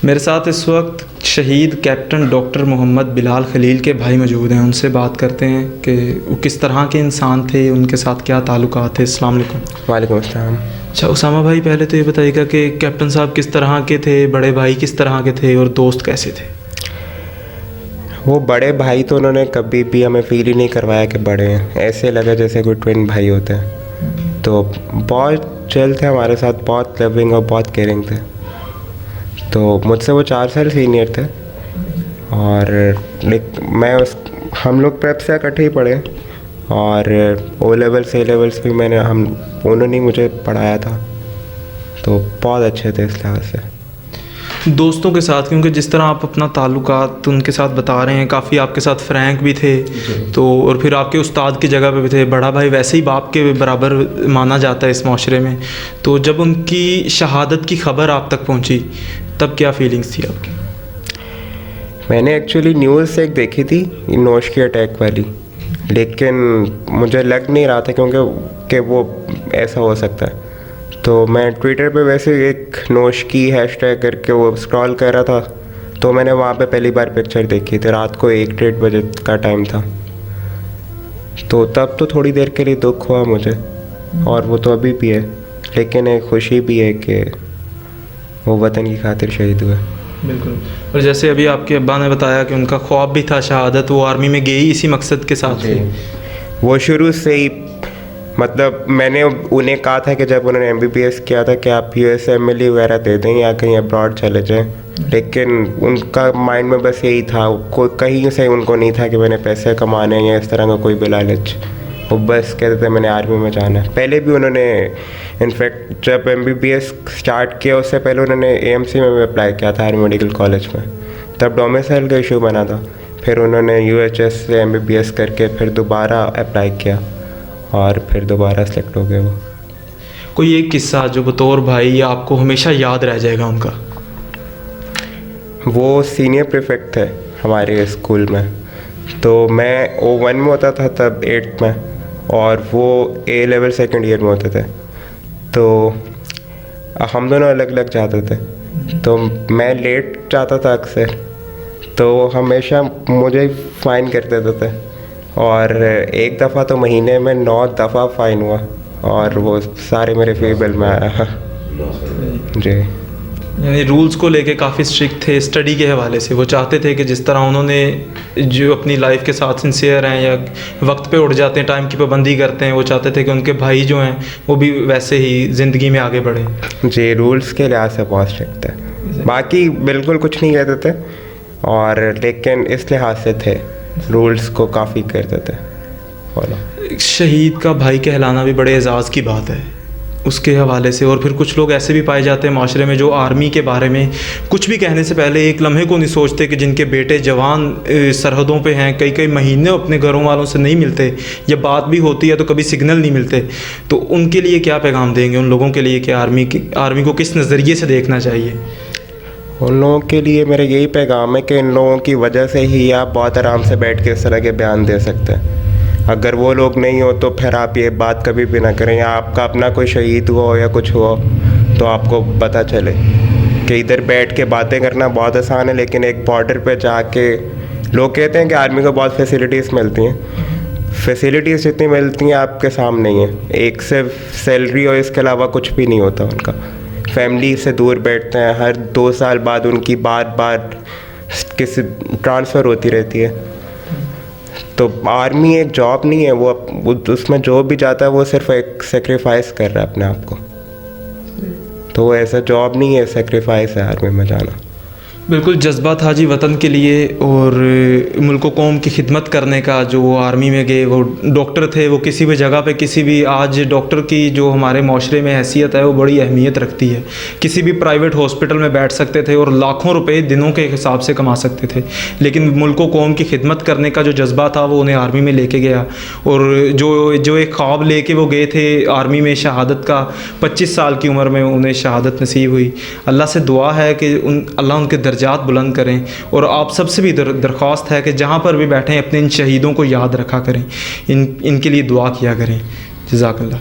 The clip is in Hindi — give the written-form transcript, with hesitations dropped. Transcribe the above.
मेरे साथ इस वक्त शहीद कैप्टन डॉक्टर मोहम्मद बिलाल खलील के भाई मौजूद हैं। उनसे बात करते हैं कि वो किस तरह के इंसान थे, उनके साथ क्या ताल्लुकात थे। अस्सलाम वालेकुम। वालेकुम अस्सलाम। अच्छा उसामा भाई, पहले तो ये बताइएगा कि कैप्टन साहब किस तरह के थे, बड़े भाई किस तरह के थे और दोस्त कैसे थे? वो बड़े भाई तो उन्होंने कभी भी हमें फील ही नहीं करवाया कि बड़े हैं, ऐसे लगा जैसे कोई ट्विन भाई होते हैं। तो बहुत चिल थे हमारे साथ, बहुत लविंग और बहुत केयरिंग थे। तो मुझसे वो 4 साल सीनियर थे और हम लोग प्रेप से इकट्ठे ही पढ़े और ओ लेवल्स ए लेवल्स भी उन्होंने ही मुझे पढ़ाया था। तो बहुत अच्छे थे इस लिहाज से। दोस्तों के साथ, क्योंकि जिस तरह आप अपना ताल्लुकात उनके साथ बता रहे हैं, काफ़ी आपके साथ फ्रैंक भी थे तो, और फिर आपके उस्ताद की जगह पे भी थे। बड़ा भाई वैसे ही बाप के बराबर माना जाता है इस माशरे में। तो जब उनकी शहादत की खबर आप तक पहुंची तब क्या फीलिंग्स थी आपकी? मैंने एक्चुअली न्यूज़ से एक देखी थी नोश की अटैक वाली, लेकिन मुझे लग नहीं रहा था क्योंकि वो ऐसा हो सकता है। तो मैं ट्विटर पे वैसे एक नोश की हैशटैग करके वो स्क्रॉल कर रहा था, तो मैंने वहाँ पे पहली बार पिक्चर देखी थी। रात को 1-1:30 बजे का टाइम था। तो तब तो थोड़ी देर के लिए दुख हुआ मुझे, और वो तो अभी भी है, लेकिन एक खुशी भी है कि वो वतन की खातिर शहीद हुए। बिल्कुल। और जैसे अभी आपके अब्बा ने बताया कि उनका ख्वाब भी था शहादत, वो आर्मी में गए ही इसी मकसद के साथ थे। वो शुरू से ही, मतलब मैंने उन्हें कहा था कि जब उन्होंने MBBS किया था कि आप USMLE वगैरह दे दें या कहीं अब्रॉड चले जाएं, लेकिन उनका माइंड में बस यही था। कोई कहीं से उनको नहीं था कि मैंने पैसे कमाने या इस तरह का कोई भी लालच। वो बस कहते थे मैंने आर्मी में जाना है। पहले भी उन्होंने इनफैक्ट जब MBBS स्टार्ट किया उससे पहले उन्होंने AMC में भी अप्लाई किया था, आर्मी मेडिकल कॉलेज में। तब डोमिसाइल का इशू बना था। फिर उन्होंने UHS से MBBS करके फिर दोबारा अप्लाई किया और फिर दोबारा सेलेक्ट हो गए वो। कोई एक किस्सा जो बतौर भाई आपको हमेशा याद रह जाएगा उनका? वो सीनियर प्रीफेक्ट थे हमारे स्कूल में। तो मैं O1 में होता था तब 8th में, और वो A लेवल सेकेंड ईयर में होते थे। तो हम दोनों अलग अलग जाते थे। तो मैं लेट जाता था अक्सर, तो हमेशा मुझे फ़ाइन कर देते थे। और एक दफ़ा तो महीने में 9 दफ़ा फ़ाइन हुआ, और वो सारे मेरे फी बिल में आया। जी। यानी रूल्स को लेके काफ़ी स्ट्रिक्ट थे स्टडी के हवाले से। वो चाहते थे कि जिस तरह उन्होंने जो अपनी लाइफ के साथ सिंसियर हैं या वक्त पे उठ जाते हैं, टाइम की पाबंदी करते हैं, वो चाहते थे कि उनके भाई जो हैं वो भी वैसे ही ज़िंदगी में आगे बढ़े। जी, रूल्स के लिहाज से बहुत स्ट्रिक्ट थे। बाकी बिल्कुल कुछ नहीं कहते थे, और लेकिन इस लिहाज से थे, रूल्स को काफ़ी करते थे फॉलो। शहीद का भाई कहलाना भी बड़े एजाज़ की बात है उसके हवाले से। और फिर कुछ लोग ऐसे भी पाए जाते हैं माशरे में जो आर्मी के बारे में कुछ भी कहने से पहले एक लम्हे को नहीं सोचते कि जिनके बेटे जवान सरहदों पे हैं, कई कई महीने अपने घरों वालों से नहीं मिलते, या बात भी होती है तो कभी सिग्नल नहीं मिलते। तो उनके लिए क्या पैगाम देंगे उन लोगों के लिए कि आर्मी को किस नज़रिए से देखना चाहिए? उन लोगों के लिए मेरा यही पैगाम है कि इन लोगों की वजह से ही आप बहुत आराम से बैठ के इस तरह के बयान दे सकते हैं। अगर वो लोग नहीं हो तो फिर आप ये बात कभी भी ना करें, या आपका अपना कोई शहीद हुआ हो या कुछ हुआ तो आपको पता चले कि इधर बैठ के बातें करना बहुत आसान है, लेकिन एक बॉर्डर पे जाके लोग कहते हैं कि आर्मी को बहुत फैसिलिटीज़ मिलती हैं। फैसिलिटीज़ जितनी मिलती हैं आपके सामने ही है। एक सिर्फ सैलरी और इसके अलावा कुछ भी नहीं होता उनका। फैमिली से दूर बैठते हैं, हर 2 साल बाद उनकी बार किसी ट्रांसफ़र होती रहती है। तो आर्मी एक जॉब नहीं है, वो उसमें जो भी जाता है वो सिर्फ एक सेक्रीफाइस कर रहा है अपने आप को। तो वो ऐसा जॉब नहीं है, सेक्रीफाइस है आर्मी में जाना। बिल्कुल जज्बा था जी वतन के लिए और मुल्क व कौम की खिदमत करने का। जो वो आर्मी में गए, वो डॉक्टर थे, वो किसी भी जगह पे किसी भी, आज डॉक्टर की जो हमारे माशरे में हैसियत है वो बड़ी अहमियत रखती है। किसी भी प्राइवेट हॉस्पिटल में बैठ सकते थे और लाखों रुपए दिनों के हिसाब से कमा सकते थे, लेकिन मुल्क व कौम की खिदमत करने का जो जज्बा था वो उन्हें आर्मी में लेके गया। और जो एक ख्वाब लेके वो गए थे आर्मी में शहादत का, 25 साल की उम्र में उन्हें शहादत नसीब हुई। अल्लाह से दुआ है कि अल्लाह उनके दर्जात बुलंद करें। और आप सबसे भी दरख्वास्त है कि जहाँ पर भी बैठें अपने इन शहीदों को याद रखा करें, इनके लिए दुआ किया करें। जज़ाकल्लाह।